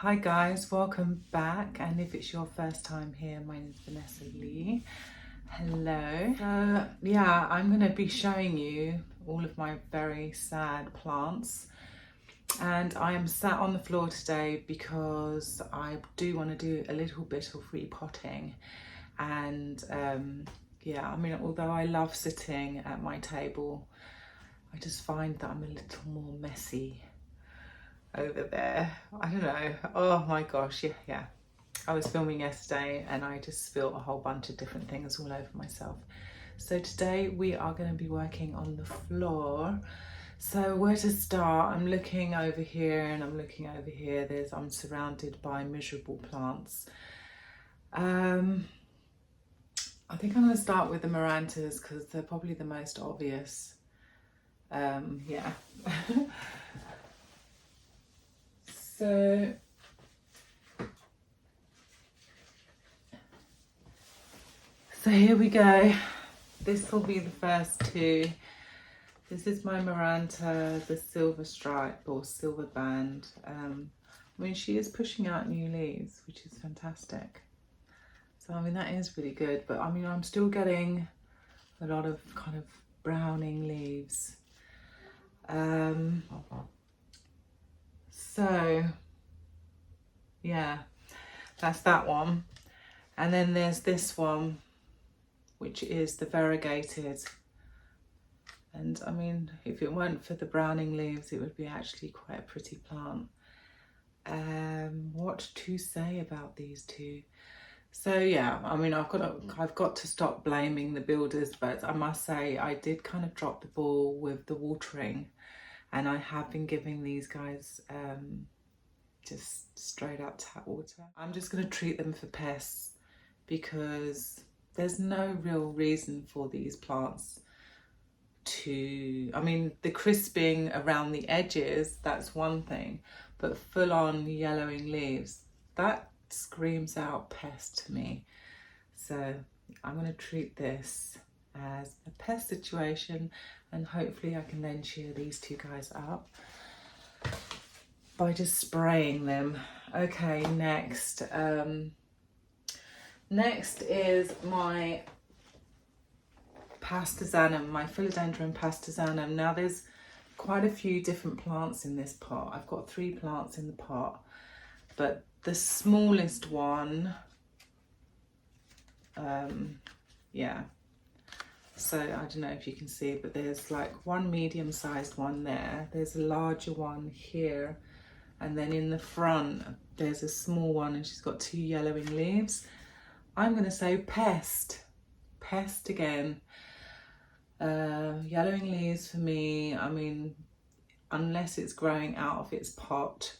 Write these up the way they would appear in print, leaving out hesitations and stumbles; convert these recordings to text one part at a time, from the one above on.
Hi guys, welcome back, and if it's your first time here, my name is Vanessa Lee. Hello. Yeah, I'm going to be showing you all of my very sad plants, and I am sat on the floor today because I do want to do a little bit of repotting. And yeah, I mean, although I love sitting at my table, I just find that I'm a little more messy over there. I don't know. Oh my gosh, yeah. I was filming yesterday and I just spilled a whole bunch of different things all over myself. So today we are going to be working on the floor. So where to start? I'm looking over here and I'm looking over here. I'm surrounded by miserable plants. I think I'm going to start with the Marantas because they're probably the most obvious. Yeah. So here we go. This will be the first two. This is my Maranta, the silver stripe or silver band. I mean, she is pushing out new leaves, which is fantastic. So, I mean, that is really good. But, I mean, I'm still getting a lot of kind of browning leaves. So, yeah, that's that one. And then there's this one, which is the variegated. And I mean, if it weren't for the browning leaves, it would be actually quite a pretty plant. What to say about these two? So yeah, I mean, I've got to stop blaming the builders, but I must say I did kind of drop the ball with the watering, and I have been giving these guys just straight up tap water. I'm just going to treat them for pests because there's no real reason for these plants to, I mean, the crisping around the edges, that's one thing, but full on yellowing leaves, that screams out pest to me. So I'm going to treat this as a pest situation, and hopefully I can then cheer these two guys up by just spraying them. Okay, next is my Pastasanum, my Philodendron Pastasanum. Now there's quite a few different plants in this pot. I've got 3 plants in the pot, but the smallest one, yeah. So I don't know if you can see, but there's like one medium-sized one there. There's a larger one here, and then in the front there's a small one, and she's got 2 yellowing leaves. I'm going to say pest again. Yellowing leaves for me, I mean, unless it's growing out of its pot,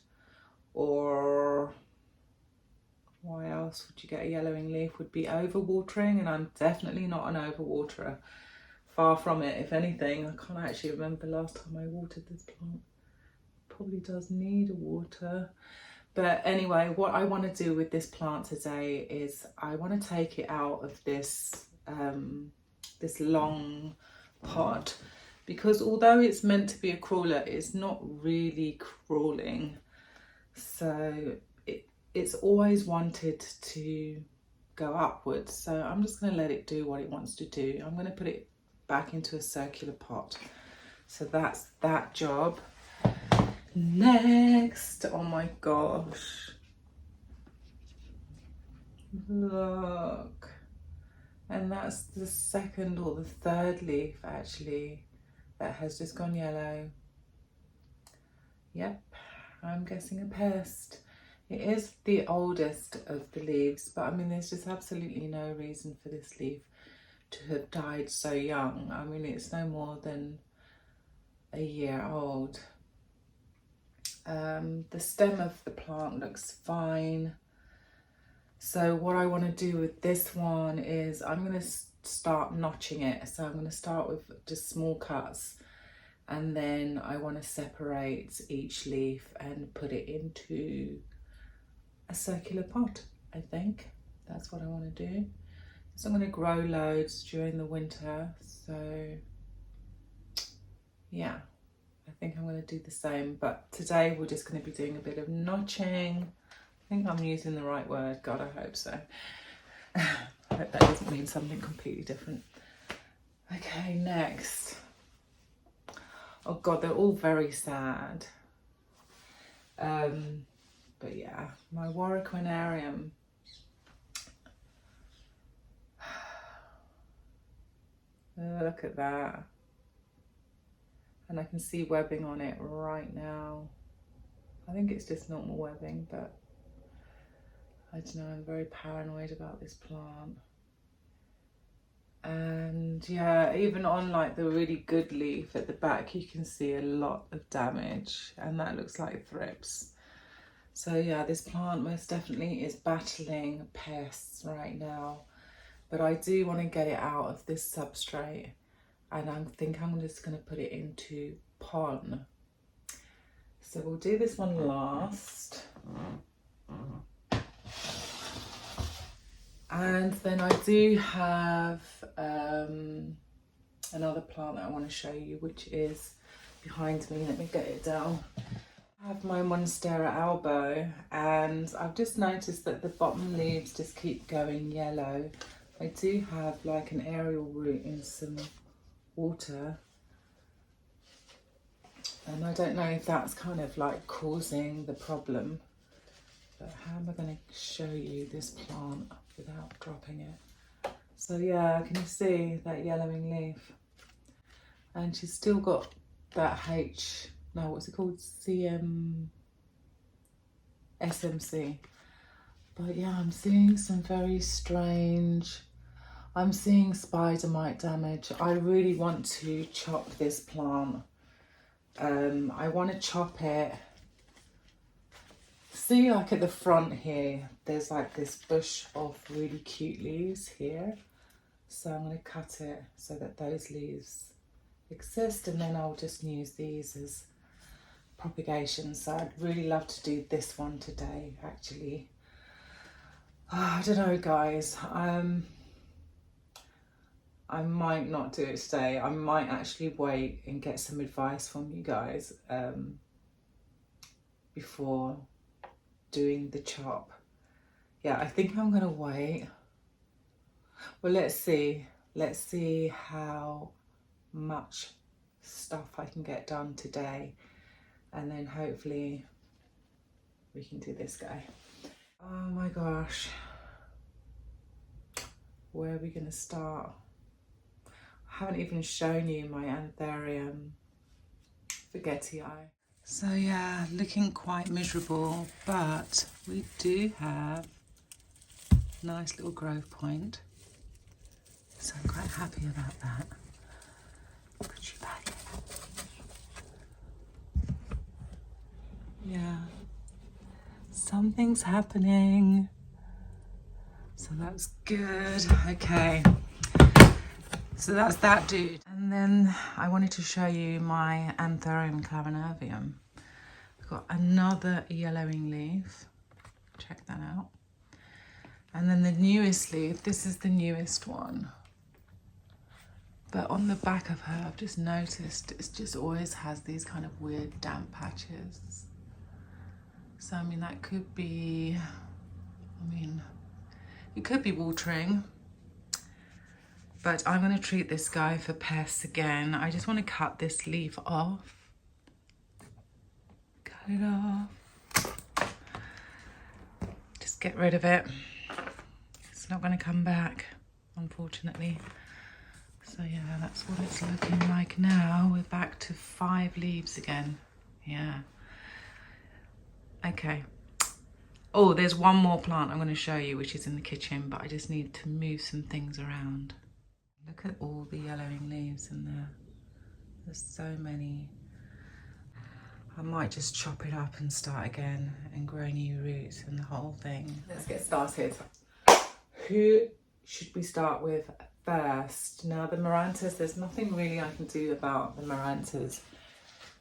or why else would you get a yellowing leaf? Would be overwatering, and I'm definitely not an overwaterer. Far from it. If anything, I can't actually remember the last time I watered this plant. Probably does need a water. But anyway, what I want to do with this plant today is I want to take it out of this this long pot, because although it's meant to be a crawler, it's not really crawling. So it's always wanted to go upwards. So I'm just going to let it do what it wants to do. I'm going to put it back into a circular pot. So that's that job. Next, oh my gosh, look. And that's the second or the third leaf actually that has just gone yellow. Yep, I'm guessing a pest. It is the oldest of the leaves, but I mean, there's just absolutely no reason for this leaf to have died so young. I mean, it's no more than a year old. The stem of the plant looks fine. So what I want to do with this one is I'm going to start notching it. So I'm going to start with just small cuts, and then I want to separate each leaf and put it into a circular pot. I think that's what I want to do. So I'm going to grow loads during the winter. So yeah, I think I'm going to do the same, but today we're just going to be doing a bit of notching. think I'm using the right word. God, I hope so. I hope that doesn't mean something completely different. Okay, next. Oh God, they're all very sad. But yeah, my Warwickwanarium. Look at that. And I can see webbing on it right now. I think it's just normal webbing, but I don't know, I'm very paranoid about this plant. And yeah, even on like the really good leaf at the back, you can see a lot of damage, and that looks like thrips. So yeah, this plant most definitely is battling pests right now, but I do want to get it out of this substrate, and I think I'm just going to put it into pon. So we'll do this one last. And then I do have another plant that I want to show you, which is behind me. Let me get it down. I have my Monstera albo, and I've just noticed that the bottom leaves just keep going yellow. I do have like an aerial root in some water, and I don't know if that's kind of like causing the problem. But how am I going to show you this plant without dropping it? So yeah, can you see that yellowing leaf? And she's still got that what's it called? SMC. But yeah, I'm seeing some very strange, I'm seeing spider mite damage. I really want to chop this plant. I want to chop it. See, like at the front here, there's like this bush of really cute leaves here. So I'm going to cut it so that those leaves exist, and then I'll just use these as propagation. So I'd really love to do this one today, actually. I don't know, guys. I might not do it today. I might actually wait and get some advice from you guys before doing the chop. Yeah, I think I'm gonna wait. Well, let's see how much stuff I can get done today, and then hopefully we can do this guy. Oh my gosh, where are we gonna start? I haven't even shown you my Anthurium Forgetii. So yeah, looking quite miserable, but we do have a nice little growth point. So I'm quite happy about that. Put you back. Yeah, something's happening. So that's good. Okay. So that's that dude. And then I wanted to show you my Anthurium clarinervium. I've got another yellowing leaf. Check that out. And then the newest leaf, this is the newest one. But on the back of her, I've just noticed it just always has these kind of weird damp patches. So I mean, that could be, it could be watering. But I'm going to treat this guy for pests again. I just want to cut this leaf off. Cut it off. Just get rid of it. It's not going to come back, unfortunately. So yeah, that's what it's looking like now. We're back to 5 leaves again. Yeah. Okay. Oh, there's one more plant I'm going to show you, which is in the kitchen, but I just need to move some things around. Look at all the yellowing leaves in there. There's so many. I might just chop it up and start again and grow new roots and the whole thing. Let's get started. Who should we start with first? Now the Marantas, there's nothing really I can do about the Marantas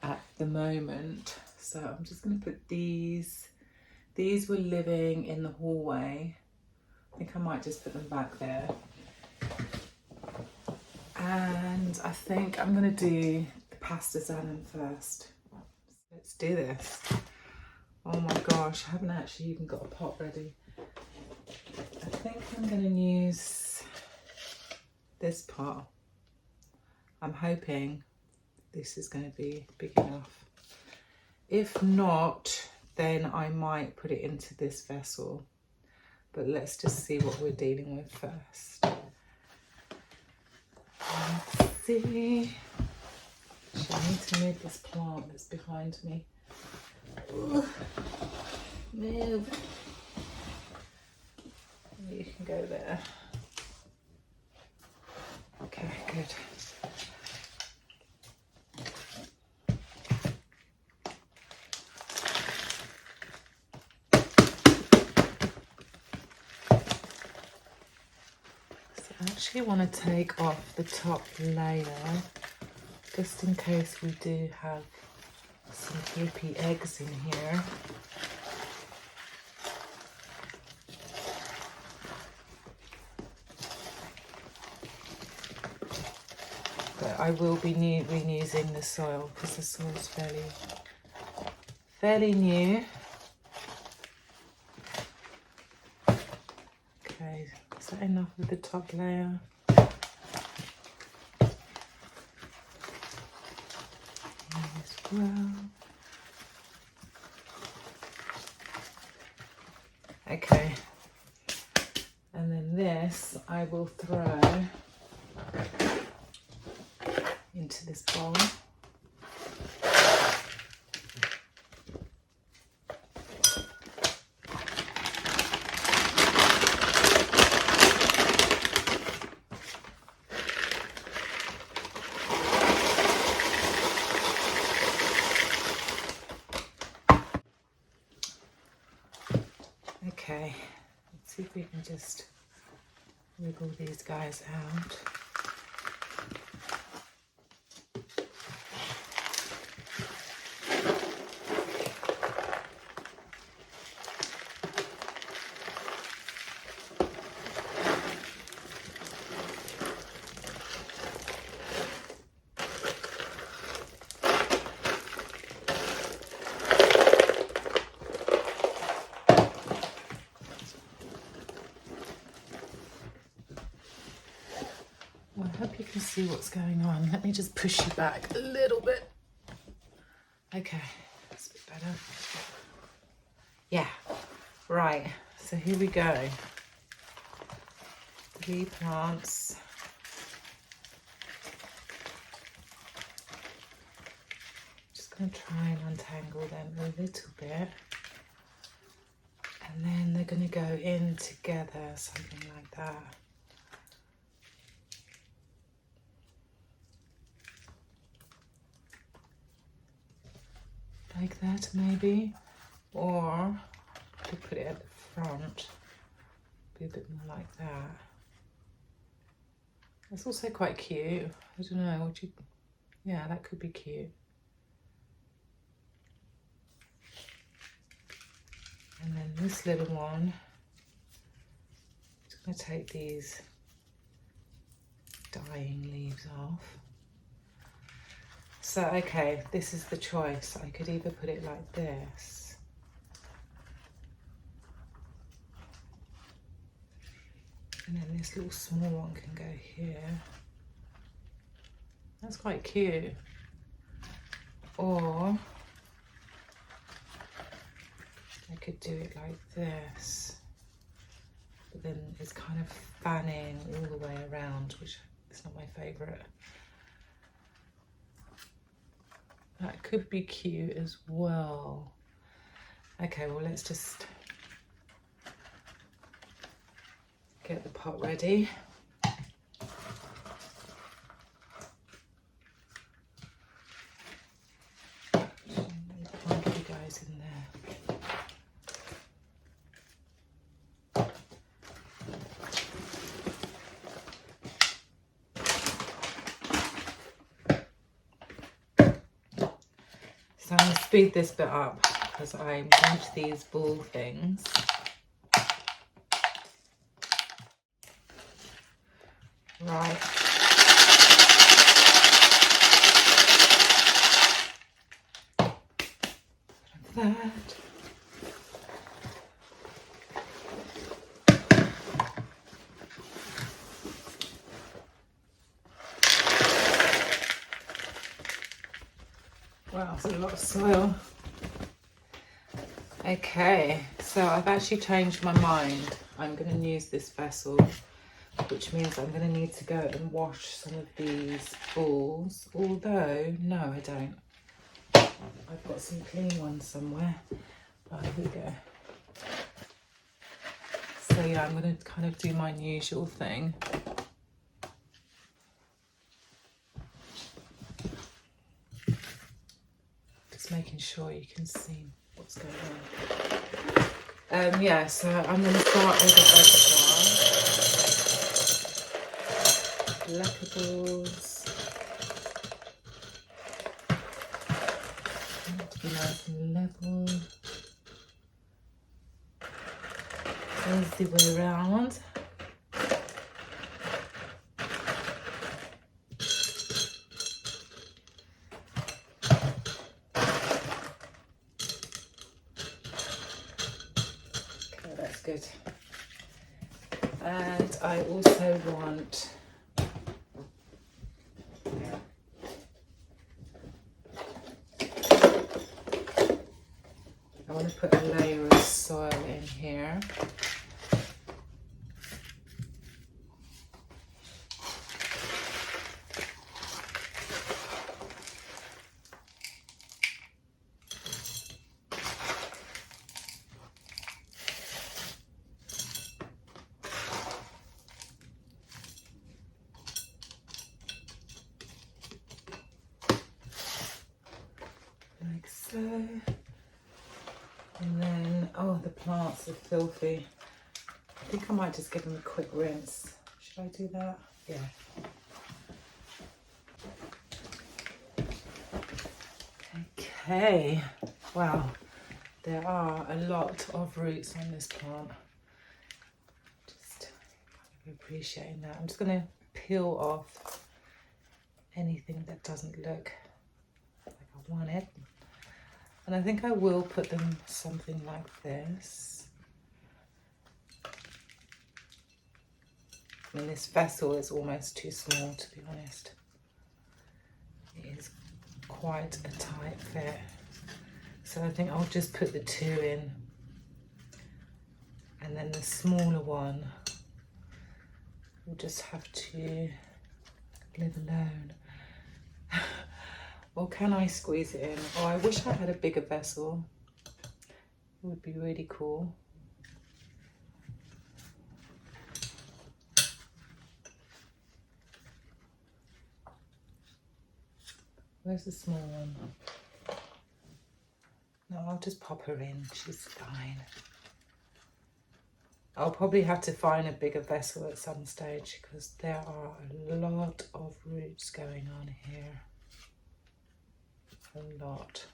at the moment. So I'm just going to put these. These were living in the hallway. I think I might just put them back there. And I think I'm going to do the pasta zanum first. Let's do this. Oh my gosh, I haven't actually even got a pot ready. I think I'm going to use this pot. I'm hoping this is going to be big enough. If not, then I might put it into this vessel. But let's just see what we're dealing with first. Let's see. Actually, I need to move this plant that's behind me. Ooh. Move. You can go there. Okay, good. So I actually want to take off the top layer, just in case we do have some drippy eggs in here. But I will be reusing the soil because the soil's fairly new. Okay, is that enough of the top layer? As well. Okay, and then this I will throw into this bowl. Okay, let's see if we can just wiggle these guys out. Well, I hope you can see what's going on. Let me just push you back a little bit. Okay, that's a bit better. Yeah, right, so here we go. 3 plants. Just going to try and untangle them a little bit. And then they're going to go in together, something like that. Like that maybe, or to put it at the front, be a bit more like that. That's also quite cute. I don't know, would you, yeah, that could be cute. And then this little one, I'm just going to take these dying leaves off. So, okay, this is the choice. I could either put it like this. And then this little small one can go here. That's quite cute. Or I could do it like this. But then it's kind of fanning all the way around, which is not my favourite. That could be cute as well. Okay, well, let's just get the pot ready. Plant you guys in there. So I'm going to speed this bit up because I want these ball things. Right. That. That's a lot of soil. Okay, so I've actually changed my mind. I'm going to use this vessel, which means I'm going to need to go and wash some of these balls. Although, no, I don't. I've got some clean ones somewhere. Oh, here we go. So yeah, I'm going to kind of do my usual thing. Just making sure you can see what's going on. Yeah, so I'm going to start with a vegetables, need to be nice and level. There's the way around. Okay, that's good. And I also want to put a layer of soil in here. Like so. And then, oh, the plants are filthy. I think I might just give them a quick rinse. Should I do that? Yeah. Okay. Wow. There are a lot of roots on this plant. Just kind of appreciating that. I'm just going to peel off anything that doesn't look like I want it. And I think I will put them something like this. I mean, this vessel is almost too small, to be honest. It is quite a tight fit. So I think I'll just put the two in. And then the smaller one will just have to live alone. Or can I squeeze it in? Oh, I wish I had a bigger vessel. It would be really cool. Where's the small one? No, I'll just pop her in. She's fine. I'll probably have to find a bigger vessel at some stage because there are a lot of roots going on here. A lot.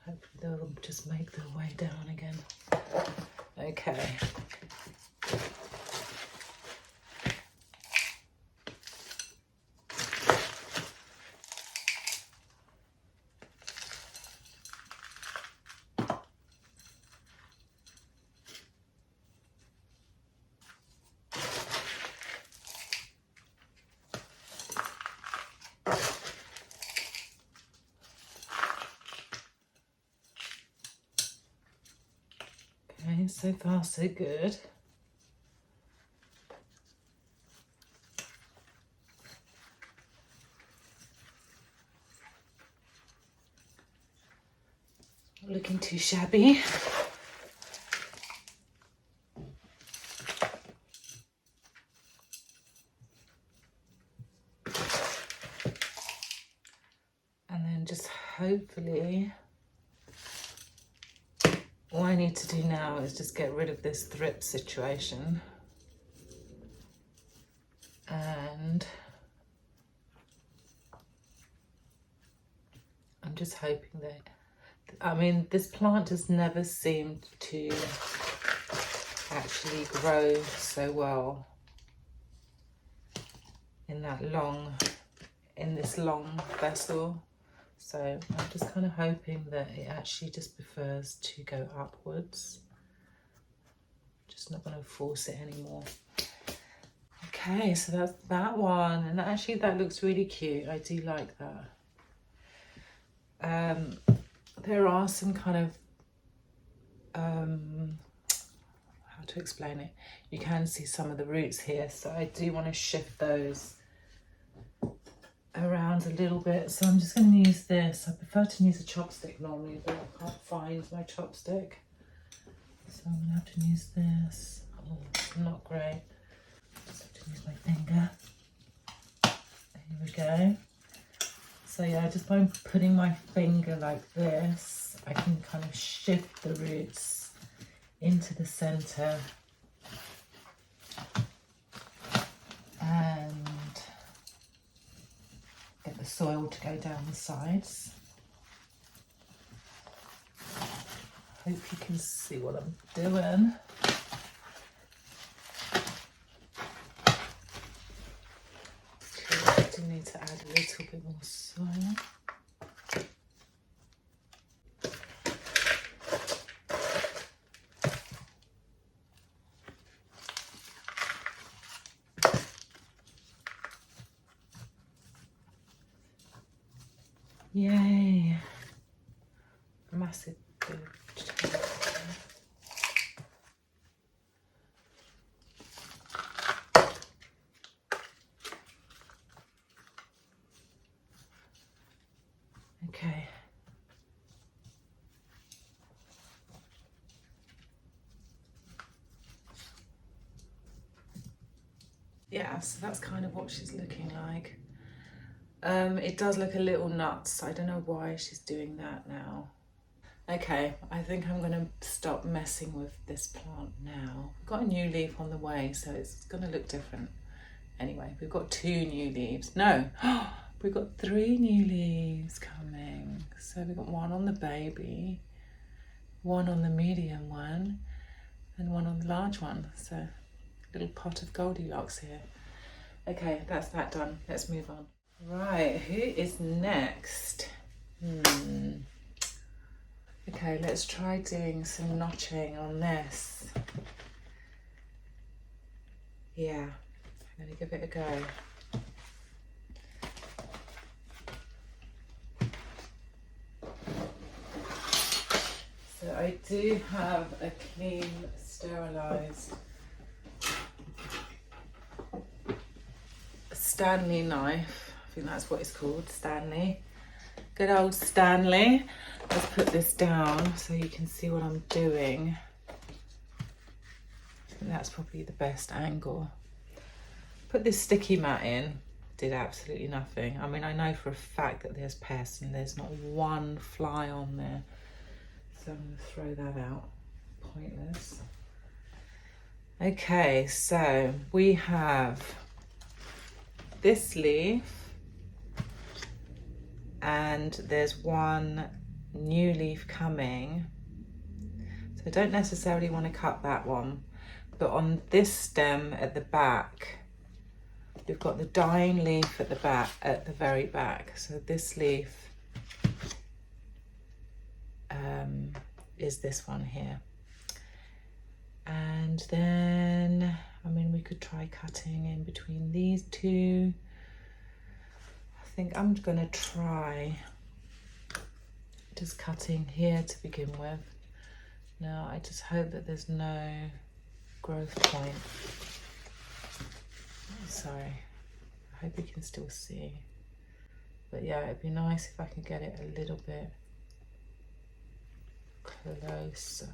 Hopefully they'll just make their way down again. Okay. Okay, so far so good. Not looking too shabby. And then just hopefully all I need to do now is just get rid of this thrip situation. And I'm just hoping that, I mean, this plant has never seemed to actually grow so well in this long vessel. So I'm just kind of hoping that it actually just prefers to go upwards. Just not going to force it anymore. Okay, so that's that one, and actually that looks really cute. I do like that. There are some kind of how to explain it. You can see some of the roots here, so I do want to shift those around a little bit. So I'm just going to use this. I prefer to use a chopstick normally, but I can't find my chopstick, so I'm going to have to use this. Oh, it's not great. Just have to use my finger. Here we go. So yeah, just by putting my finger like this, I can kind of shift the roots into the center and get the soil to go down the sides. Hope you can see what I'm doing. I do need to add a little bit more soil. Yay! Massive bit of okay. Yeah, so that's kind of what she's looking like. It does look a little nuts. I don't know why she's doing that now. Okay, I think I'm going to stop messing with this plant now. We've got a new leaf on the way, so it's going to look different. Anyway, we've got 2 new leaves. No, we've got 3 new leaves coming. So we've got 1 on the baby, 1 on the medium one, and 1 on the large one. So a little pot of Goldilocks here. Okay, that's that done. Let's move on. Right, who is next? Okay, let's try doing some notching on this. Yeah, I'm gonna give it a go. So I do have a clean, sterilised Stanley knife. I think that's what it's called, Stanley. Good old Stanley. Let's put this down so you can see what I'm doing. I think that's probably the best angle. Put this sticky mat in, did absolutely nothing. I mean, I know for a fact that there's pests and there's not one fly on there. So I'm going to throw that out. Pointless. Okay, so we have this leaf and there's 1 new leaf coming. So I don't necessarily want to cut that one, but on this stem at the back, we've got the dying leaf at the back, at the very back. So this leaf is this one here. And then, I mean, we could try cutting in between these 2. I think I'm gonna try just cutting here to begin with. Now, I just hope that there's no growth point. Sorry, I hope you can still see. But yeah, it'd be nice if I could get it a little bit closer.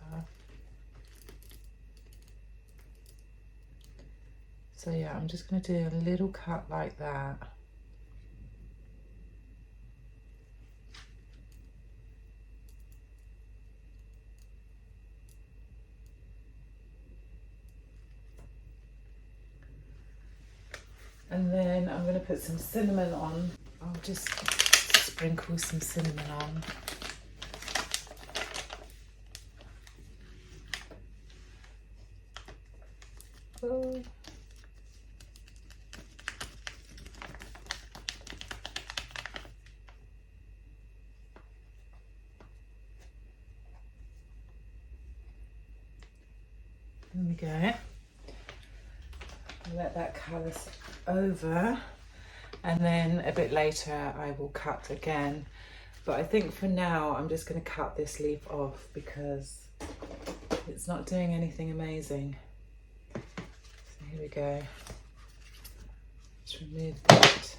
So yeah, I'm just going to do a little cut like that. And then I'm going to put some cinnamon on. I'll just sprinkle some cinnamon on. Oh. There we go. Let that callus over, and then a bit later I will cut again. But I think for now I'm just going to cut this leaf off because it's not doing anything amazing. So here we go. Just remove that.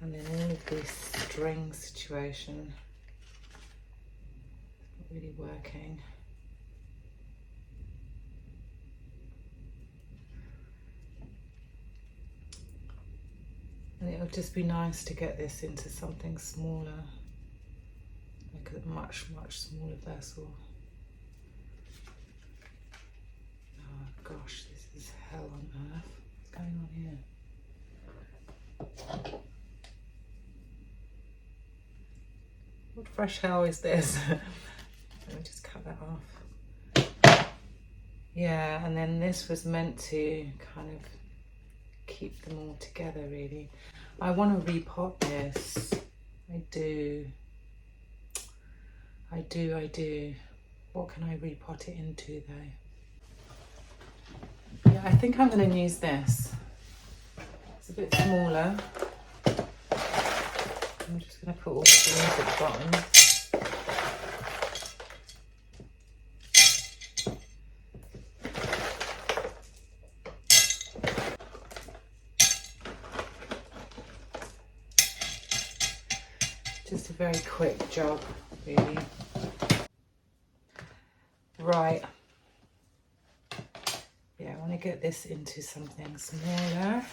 And then all of this string situation, it's not really working. And it'll just be nice to get this into something smaller, like a much, much smaller vessel. Oh gosh, this is hell on earth. What's going on here? What fresh hell is this? Let me just cut that off. Yeah, and then this was meant to kind of keep them all together, really. I want to repot this. I do. What can I repot it into though? Yeah, I think I'm going to use this. It's a bit smaller. I'm just going to put all the strings at the bottom. Just a very quick job, really. Right. Yeah, I want to get this into something smaller.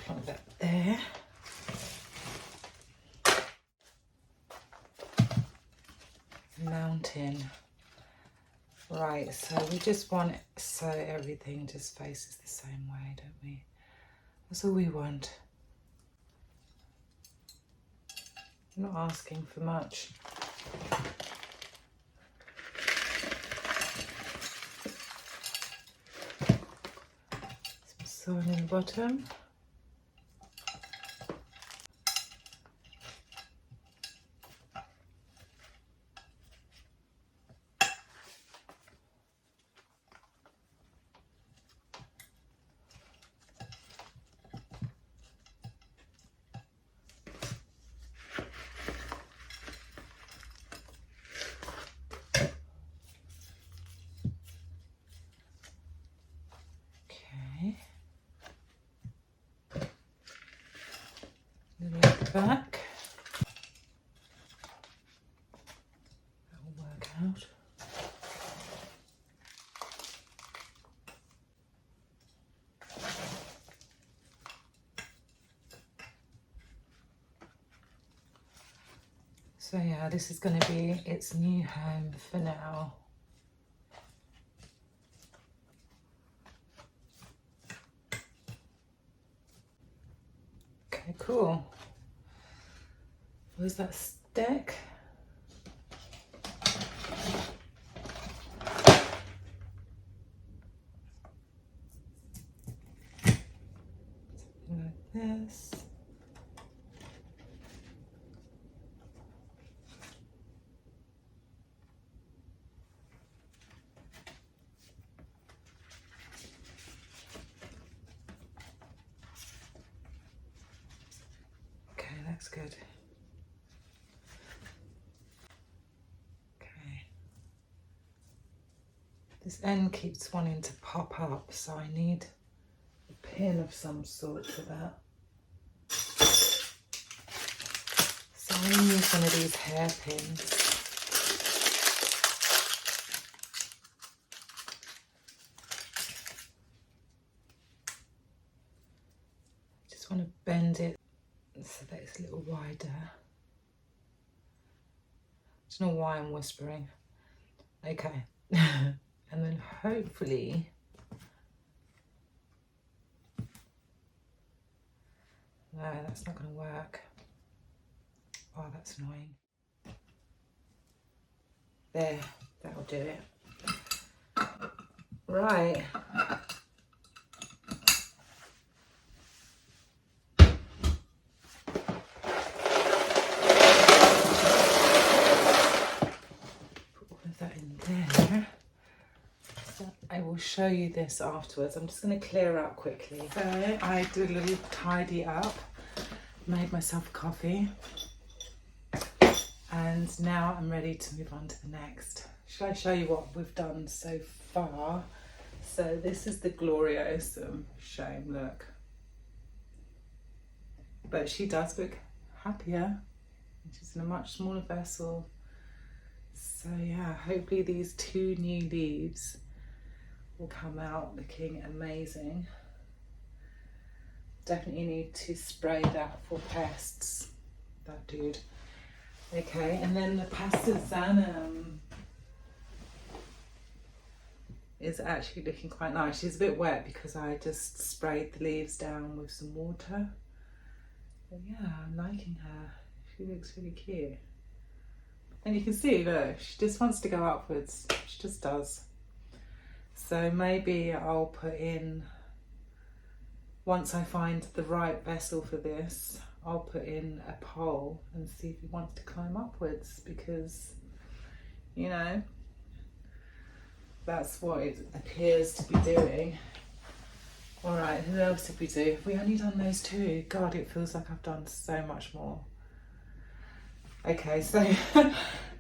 Plonk that there. Mountain. Right, so we just want it so everything just faces the same way, don't we? That's all we want. I'm not asking for much. Some sewing in the bottom. Back. That will work out. So yeah, this is going to be its new home for now. Okay, cool. Where's that stick? Something like this. Okay, that's good. This end keeps wanting to pop up, so I need a pin of some sort for that. So I'm going to use one of these hairpins. Just want to bend it so that it's a little wider. I don't know why I'm whispering. Okay. And then hopefully no, that's not going to work. Oh, that's annoying. There, that'll do it. Right. There. So I will show you this afterwards. I'm just going to clear up quickly. So I did a little tidy up, made myself a coffee, and now I'm ready to move on to the next. Shall I show you what we've done so far? So this is the Gloriosa. Shame, look. But she does look happier. She's in a much smaller vessel. So yeah, hopefully these 2 new leaves will come out looking amazing. Definitely need to spray that for pests, that dude. Okay, and then the Pastazanum is actually looking quite nice. She's a bit wet because I just sprayed the leaves down with some water. But yeah, I'm liking her. She looks really cute. And you can see, look, she just wants to go upwards. She just does. So maybe I'll put in, once I find the right vessel for this, I'll put in a pole and see if he wants to climb upwards, because, you know, that's what it appears to be doing. All right, who else did we do? We only done those 2. God, it feels like I've done so much more. Okay, so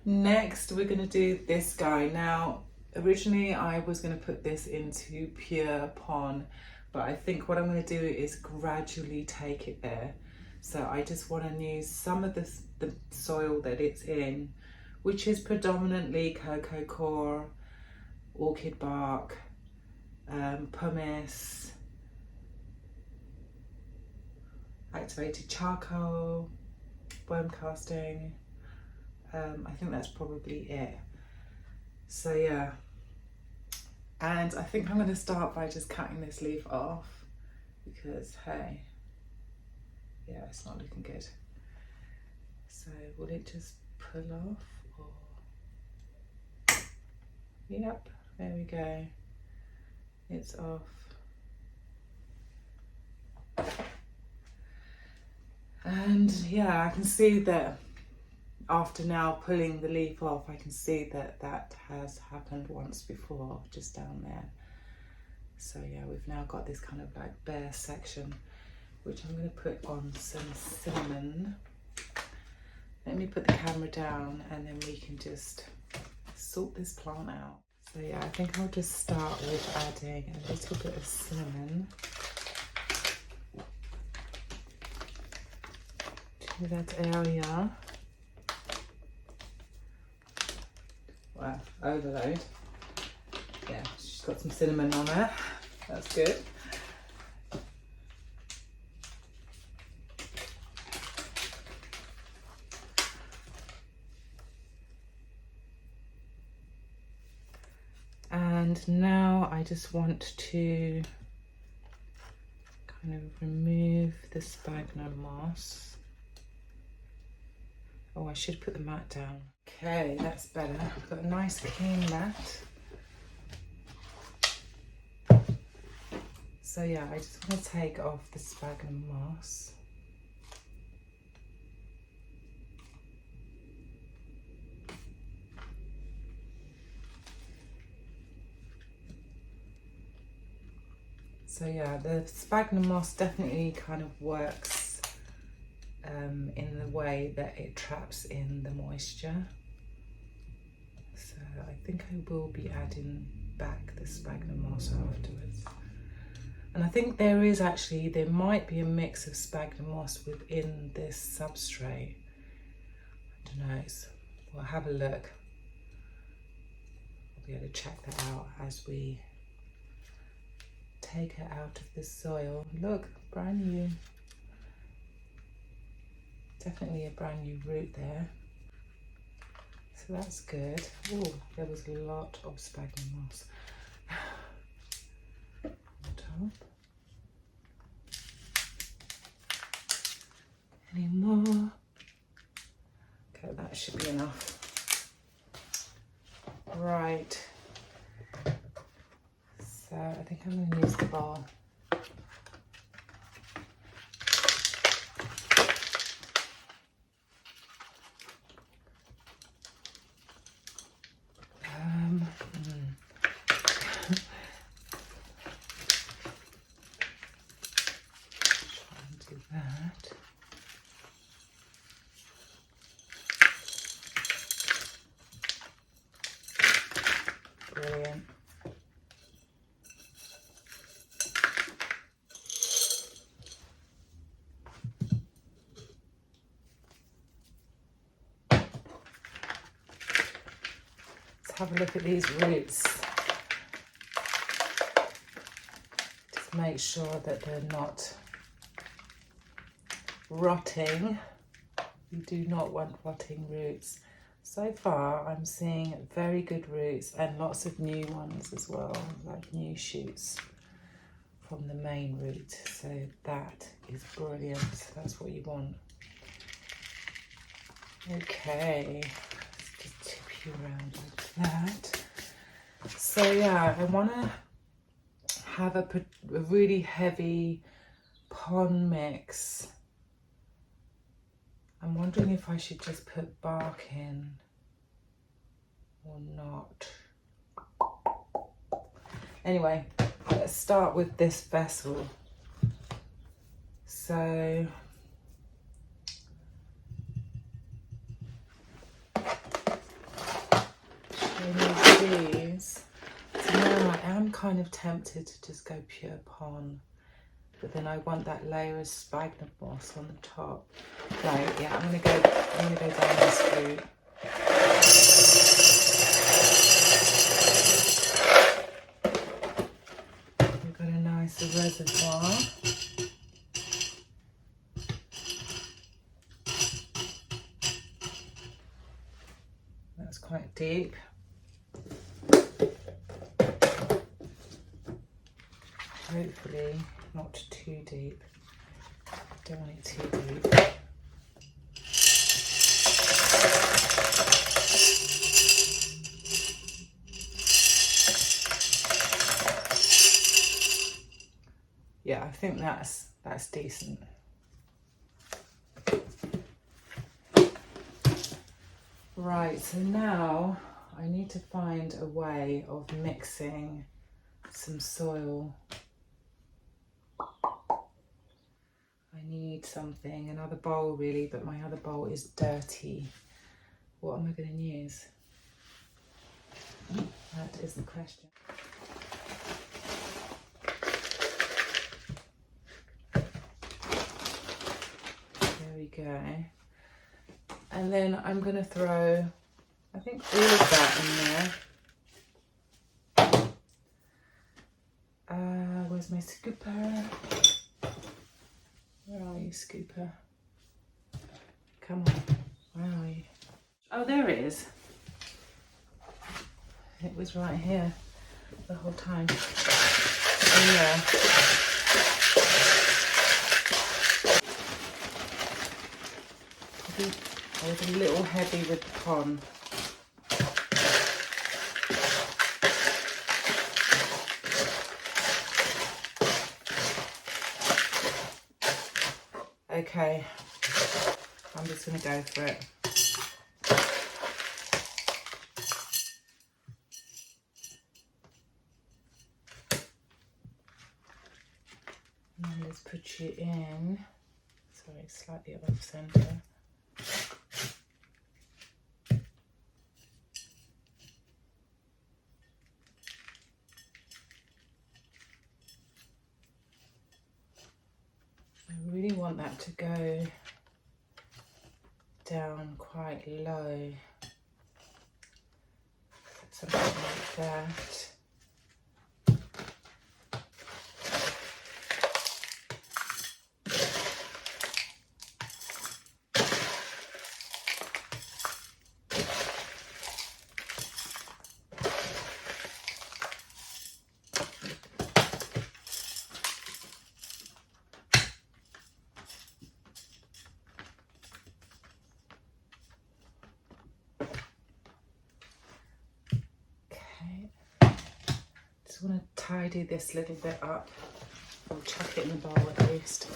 next we're going to do this guy. Now, originally I was going to put this into pure pon, but I think what I'm going to do is gradually take it there. So I just want to use some of the soil that it's in, which is predominantly cocoa coir, orchid bark, pumice, activated charcoal, worm casting. I think that's probably it. So yeah, and I think I'm going to start by just cutting this leaf off, because hey, yeah, it's not looking good. So will it just pull off, or yep, there we go, it's off. And yeah, I can see that after now pulling the leaf off, I can see that that has happened once before, just down there. So yeah, we've now got this kind of like bare section, which I'm going to put on some cinnamon. Let me put the camera down and then we can just sort this plant out. So yeah, I think I'll just start with adding a little bit of cinnamon to that area. Wow, overload. Yeah, she's got some cinnamon on her. That's good. And now I just want to kind of remove the sphagnum moss. Oh, I should put the mat down. Okay, that's better. I've got a nice clean mat. So yeah, I just want to take off the sphagnum moss. So yeah, the sphagnum moss definitely kind of works in the way that it traps in the moisture. So I think I will be adding back the sphagnum moss afterwards. And I think there might be a mix of sphagnum moss within this substrate. I don't know, we'll have a look. We'll be able to check that out as we take it out of the soil. Look, brand new. Definitely a brand new root there. So that's good. Oh, there was a lot of sphagnum moss on top. Any more? Okay, that should be enough. Right. So I think I'm going to use the bowl. Brilliant. Let's have a look at these roots. Just make sure that they're not rotting. You do not want rotting roots. So far, I'm seeing very good roots and lots of new ones as well, like new shoots from the main root. So that is brilliant. That's what you want. Okay, let's just tip you around like that. So yeah, I want to have a really heavy pond mix. I'm wondering if I should just put bark in or not. Anyway, let's start with this vessel. So these. So now I am kind of tempted to just go pure pond, but then I want that layer of sphagnum moss on the top. Right, yeah, I'm gonna go down this route. We've got a nice reservoir. That's quite deep. Hopefully not too deep. Don't want it too deep. Yeah, I think that's decent. Right, so now I need to find a way of mixing some soil. I need something, another bowl really, but my other bowl is dirty. What am I going to use? That is the question. There we go. And then I'm going to throw, I think, all of that in there. Where's my scooper? Where are you, scooper? Come on, where are you? Oh, there it is. It was right here the whole time. Oh yeah. I was a little heavy with the pond. Okay, I'm just going to go for it. And let's put you in. Sorry, slightly off center. I really want that to go down quite low. Something like that. Okay. Just want to tidy this little bit up. I'll chuck it in the bowl at least.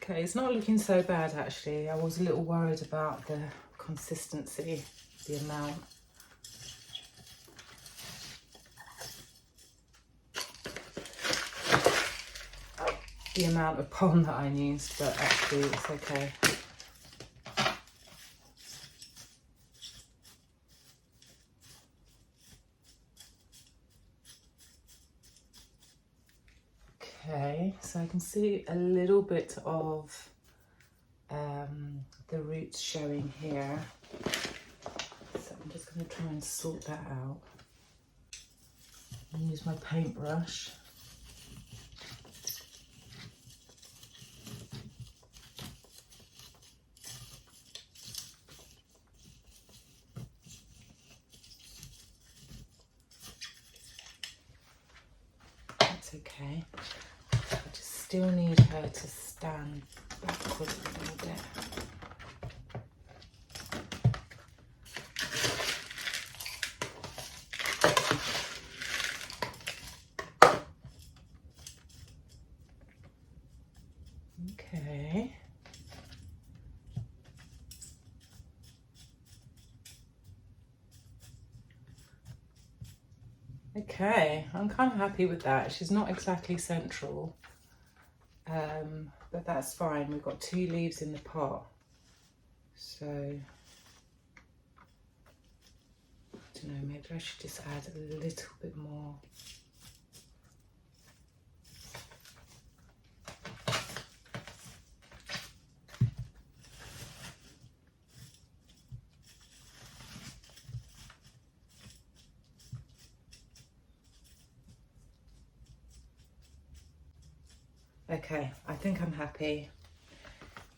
Okay, it's not looking so bad actually. I was a little worried about the consistency, the amount. The amount of pond that I used, but actually it's okay. Okay, so I can see a little bit of the roots showing here. So I'm just going to try and sort that out. And use my paintbrush. That's okay. I just still need her to stand backwards a little bit. Okay. Okay, I'm kind of happy with that. She's not exactly central, but that's fine. We've got 2 leaves in the pot, so I don't know, maybe I should just add a little bit more. Okay, I think I'm happy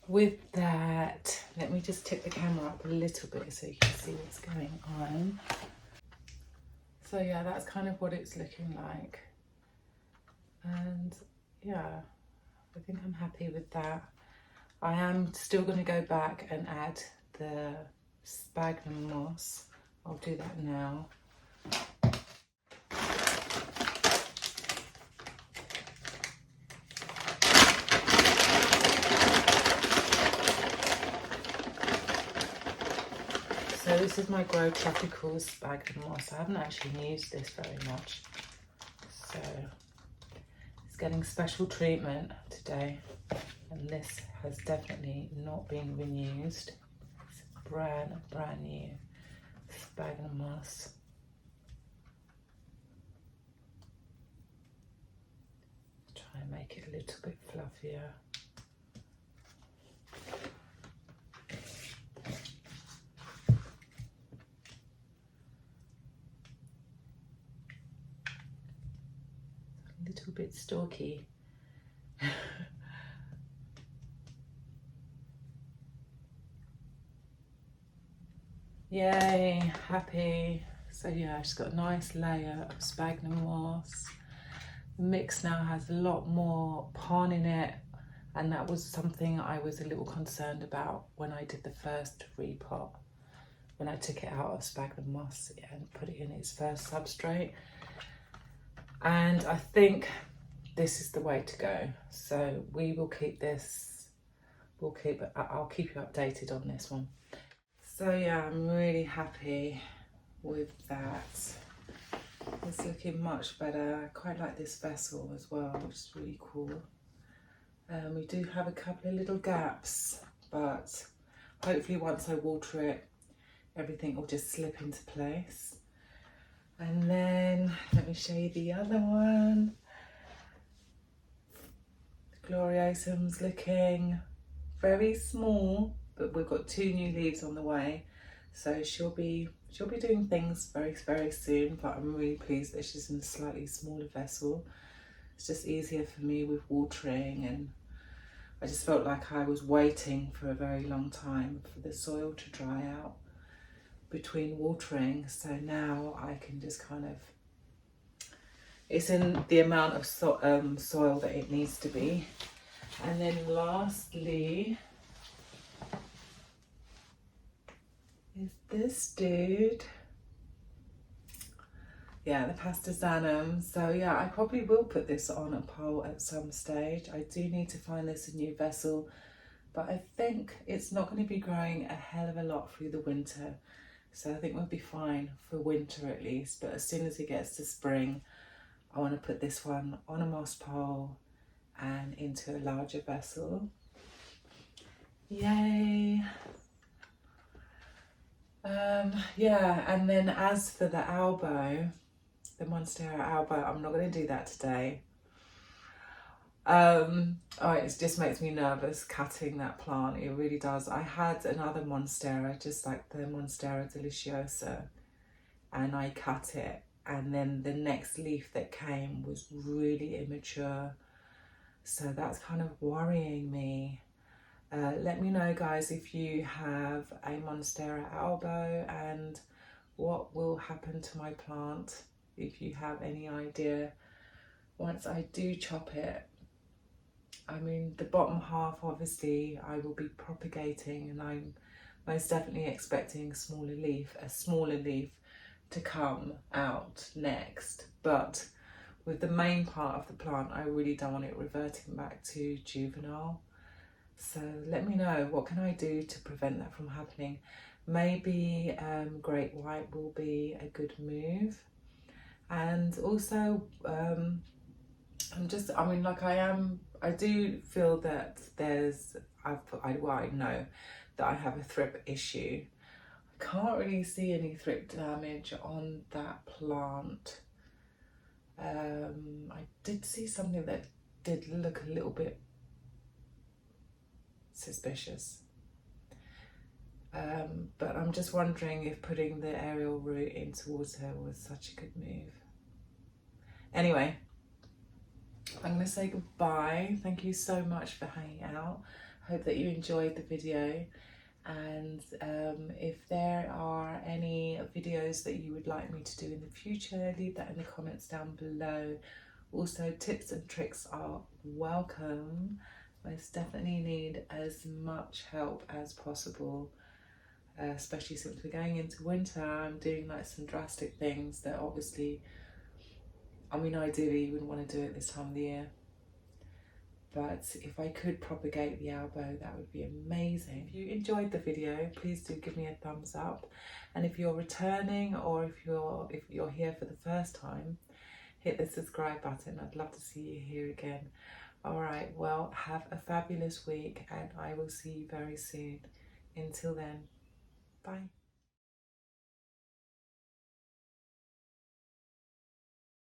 with that. Let me just tip the camera up a little bit so you can see what's going on. So yeah, that's kind of what it's looking like. And yeah, I think I'm happy with that. I am still going to go back and add the sphagnum moss. I'll do that now. So this is my Grow Tropical sphagnum moss. I haven't actually used this very much, so it's getting special treatment today, and this has definitely not been reused. It's brand new sphagnum moss. Try and make it a little bit fluffier. A little bit stalky. Yay, happy. So yeah, she's got a nice layer of sphagnum moss. The mix now has a lot more pon in it, and that was something I was a little concerned about when I did the first repot, when I took it out of sphagnum moss and put it in its first substrate. And I think this is the way to go. So we will keep this, I'll keep you updated on this one. So yeah, I'm really happy with that. It's looking much better. I quite like this vessel as well, which is really cool. We do have a couple of little gaps, but hopefully once I water it, everything will just slip into place. And then let me show you the other one. The Gloriosum's looking very small, but we've got 2 new leaves on the way, so she'll be doing things very, very soon. But I'm really pleased that she's in a slightly smaller vessel. It's just easier for me with watering, and I just felt like I was waiting for a very long time for the soil to dry out between watering. So now I can just kind of, it's in the amount of soil that it needs to be. And then lastly is this dude. Yeah, the Pastasanum. So yeah, I probably will put this on a pole at some stage. I do need to find this a new vessel, but I think it's not going to be growing a hell of a lot through the winter. So I think we'll be fine for winter at least. But as soon as it gets to spring, I want to put this one on a moss pole and into a larger vessel. Yay! Yeah, and then as for the elbow, the Monstera elbow, I'm not going to do that today. It just makes me nervous cutting that plant. It really does. I had another Monstera, just like the Monstera deliciosa, and I cut it, and then the next leaf that came was really immature, so that's kind of worrying me. Let me know, guys, if you have a Monstera elbow and what will happen to my plant, if you have any idea. Once I do chop it, I mean, the bottom half, obviously, I will be propagating, and I'm most definitely expecting a smaller leaf to come out next. But with the main part of the plant, I really don't want it reverting back to juvenile. So let me know, what can I do to prevent that from happening? Maybe Great White will be a good move. And also, I do feel that I know that I have a thrip issue. I can't really see any thrip damage on that plant. I did see something that did look a little bit suspicious. But I'm just wondering if putting the aerial root into water was such a good move. Anyway, I'm going to say goodbye. Thank you so much for hanging out. Hope that you enjoyed the video. And if there are any videos that you would like me to do in the future, leave that in the comments down below. Also, tips and tricks are welcome. Most definitely need as much help as possible, especially since we're going into winter. I'm doing like some drastic things that obviously, I mean, ideally you wouldn't want to do it this time of the year. But if I could propagate the elbow, that would be amazing. If you enjoyed the video, please do give me a thumbs up. And if you're returning, or if you're here for the first time, hit the subscribe button. I'd love to see you here again. All right, well, have a fabulous week, and I will see you very soon. Until then, bye.